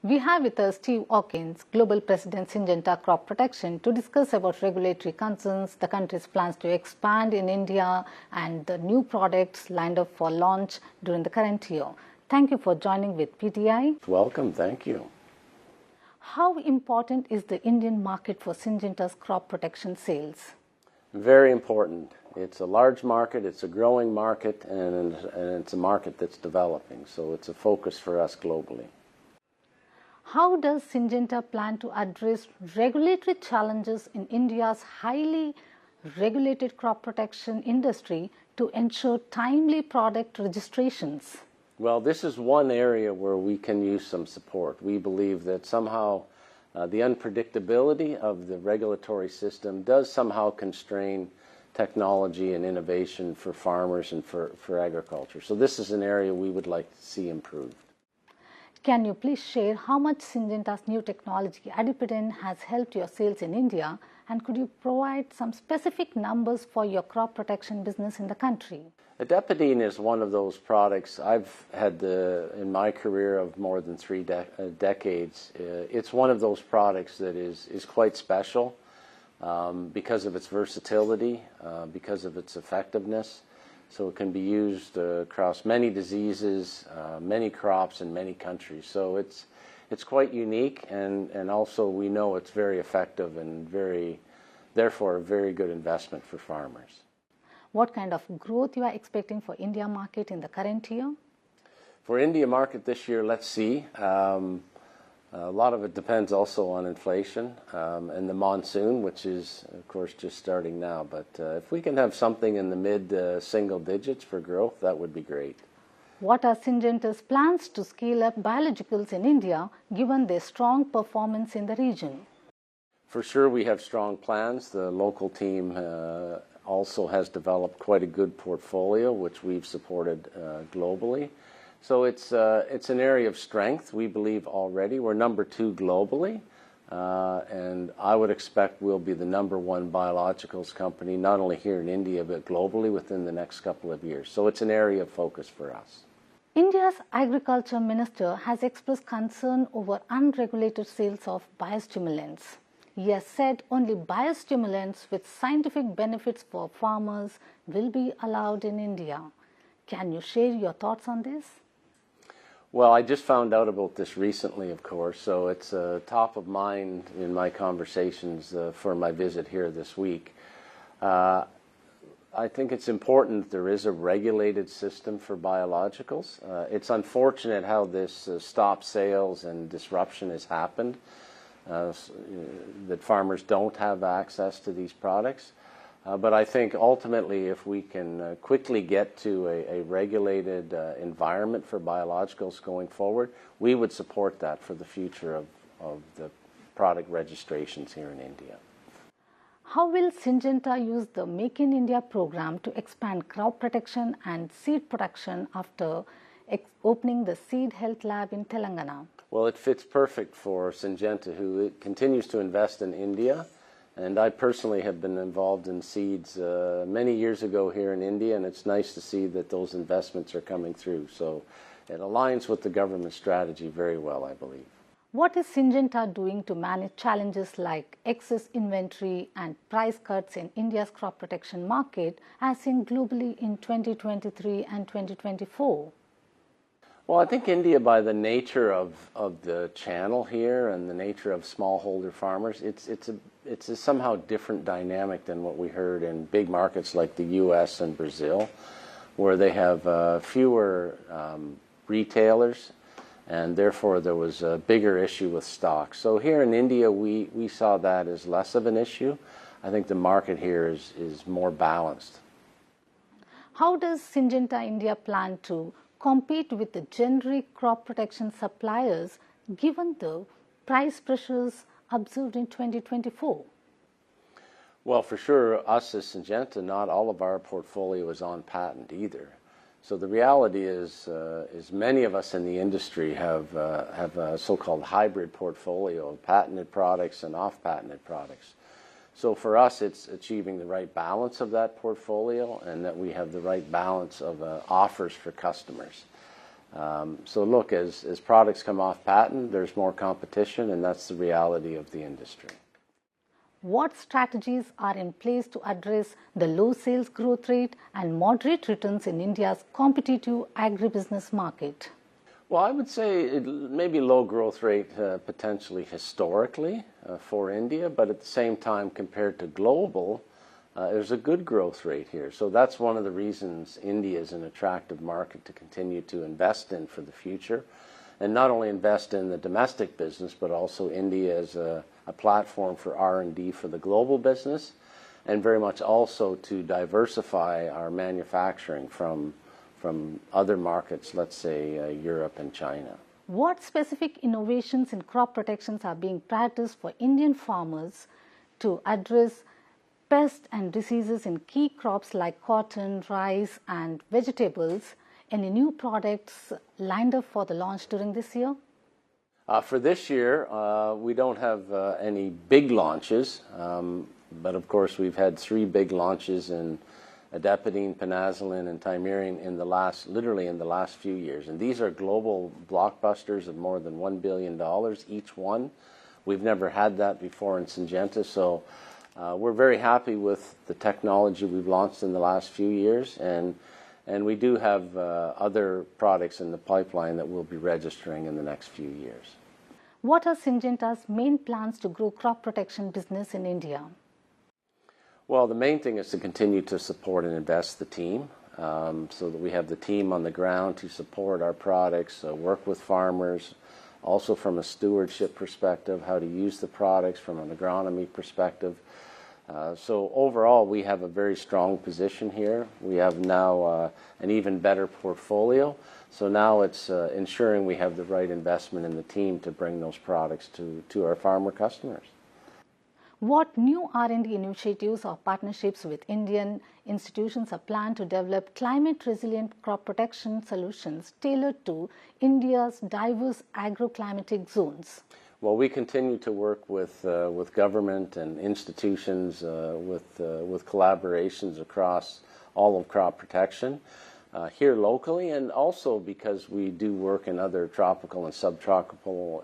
We have with us Steve Hawkins, Global President, Syngenta Crop Protection, to discuss about regulatory concerns, the country's plans to expand in India, and the new products lined up for launch during the current year. Thank you for joining with PTI. Welcome, thank you. How important is the Indian market for Syngenta's crop protection sales? Very important. It's a large market, it's a growing market, and it's a market that's developing, so it's a focus for us globally. How does Syngenta plan to address regulatory challenges in India's highly regulated crop protection industry to ensure timely product registrations? Well, this is one area where we can use some support. We believe that somehow the unpredictability of the regulatory system does somehow constrain technology and innovation for farmers and for agriculture. So this is an area we would like to see improved. Can you please share how much Syngenta's new technology, Adipidin, has helped your sales in India? And could you provide some specific numbers for your crop protection business in the country? Adipidin is one of those products I've had in my career of more than three decades. It's one of those products that is quite special because of its versatility, because of its effectiveness. So it can be used across many diseases, many crops in many countries. So it's quite unique, and also we know it's very effective and therefore a very good investment for farmers. What kind of growth you are expecting for India market in the current year? For India market this year, let's see. A lot of it depends also on inflation and the monsoon, which is, of course, just starting now. But if we can have something in the mid-single digits for growth, that would be great. What are Syngenta's plans to scale up biologicals in India, given their strong performance in the region? For sure, we have strong plans. The local team also has developed quite a good portfolio, which we've supported globally. So it's an area of strength, we believe already. We're number 2 globally, and I would expect we'll be the number 1 biologicals company, not only here in India, but globally within the next couple of years. So it's an area of focus for us. India's Agriculture Minister has expressed concern over unregulated sales of biostimulants. He has said only biostimulants with scientific benefits for farmers will be allowed in India. Can you share your thoughts on this? Well, I just found out about this recently, of course, so it's top of mind in my conversations for my visit here this week. I think it's important there is a regulated system for biologicals. It's unfortunate how this stop sales and disruption has happened, that farmers don't have access to these products. But I think ultimately if we can quickly get to a regulated environment for biologicals going forward, we would support that for the future of the product registrations here in India. How will Syngenta use the Make in India program to expand crop protection and seed production after opening the Seed Health Lab in Telangana? Well, it fits perfect for Syngenta, who continues to invest in India. And I personally have been involved in seeds many years ago here in India, and it's nice to see that those investments are coming through. So it aligns with the government strategy very well, I believe. What is Syngenta doing to manage challenges like excess inventory and price cuts in India's crop protection market, as seen globally in 2023 and 2024? Well, I think India, by the nature of the channel here and the nature of smallholder farmers, it's a somehow different dynamic than what we heard in big markets like the U.S. and Brazil, where they have fewer retailers, and therefore there was a bigger issue with stock. So here in India, we saw that as less of an issue. I think the market here is more balanced. How does Syngenta India plan to compete with the generic crop protection suppliers given the price pressures observed in 2024? Well, for sure, us as Syngenta, not all of our portfolio is on patent either. So the reality is many of us in the industry have a so-called hybrid portfolio of patented products and off-patented products. So for us, it's achieving the right balance of that portfolio and that we have the right balance of offers for customers. So look, as products come off patent, there's more competition, and that's the reality of the industry. What strategies are in place to address the low sales growth rate and moderate returns in India's competitive agribusiness market? Well, I would say it maybe low growth rate potentially historically for India, but at the same time compared to global, there's a good growth rate here. So that's one of the reasons India is an attractive market to continue to invest in for the future. And not only invest in the domestic business, but also India as a platform for R&D for the global business, and very much also to diversify our manufacturing from other markets, let's say Europe and China. What specific innovations in crop protections are being practiced for Indian farmers to address pests and diseases in key crops like cotton, rice, and vegetables? Any new products lined up for the launch during this year? For this year, we don't have any big launches, but of course we've had 3 big launches in Adipidin, Panazoline, and Thymerin literally in the last few years. And these are global blockbusters of more than $1 billion each one. We've never had that before in Syngenta, so we're very happy with the technology we've launched in the last few years, and we do have other products in the pipeline that we'll be registering in the next few years. What are Syngenta's main plans to grow crop protection business in India? Well, the main thing is to continue to support and invest the team so that we have the team on the ground to support our products, work with farmers, also from a stewardship perspective, how to use the products from an agronomy perspective. So overall, we have a very strong position here. We have now an even better portfolio. So now it's ensuring we have the right investment in the team to bring those products to our farmer customers. What new R&D initiatives or partnerships with Indian institutions are planned to develop climate-resilient crop protection solutions tailored to India's diverse agroclimatic zones? Well, we continue to work with government and institutions, with collaborations across all of crop protection here locally, and also because we do work in other tropical and subtropical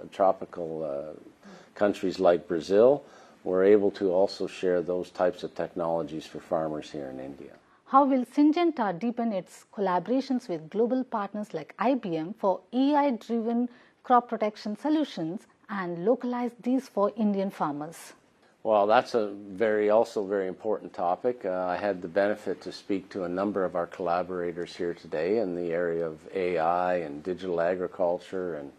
countries like Brazil. We're able to also share those types of technologies for farmers here in India. How will Syngenta deepen its collaborations with global partners like IBM for AI-driven crop protection solutions and localize these for Indian farmers? Well, that's also very important topic. I had the benefit to speak to a number of our collaborators here today in the area of AI and digital agriculture and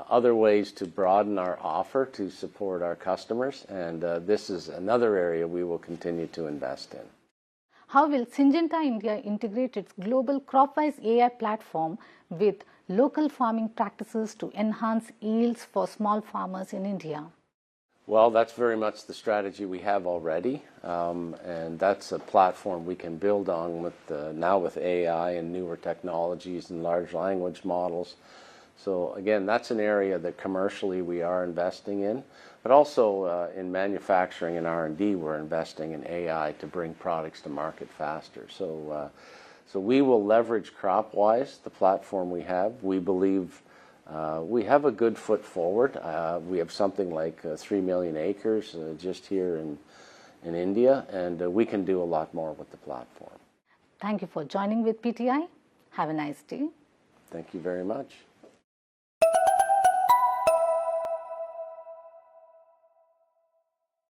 other ways to broaden our offer to support our customers, and this is another area we will continue to invest in. How will Syngenta India integrate its global Cropwise AI platform with local farming practices to enhance yields for small farmers in India? Well, that's very much the strategy we have already, and that's a platform we can build on now with AI and newer technologies and large language models. So again, that's an area that commercially we are investing in, but also in manufacturing and R&D we're investing in AI to bring products to market faster. So we will leverage Cropwise, the platform we have. We believe we have a good foot forward. We have something like 3 million acres just here in India, and we can do a lot more with the platform. Thank you for joining with PTI. Have a nice day. Thank you very much.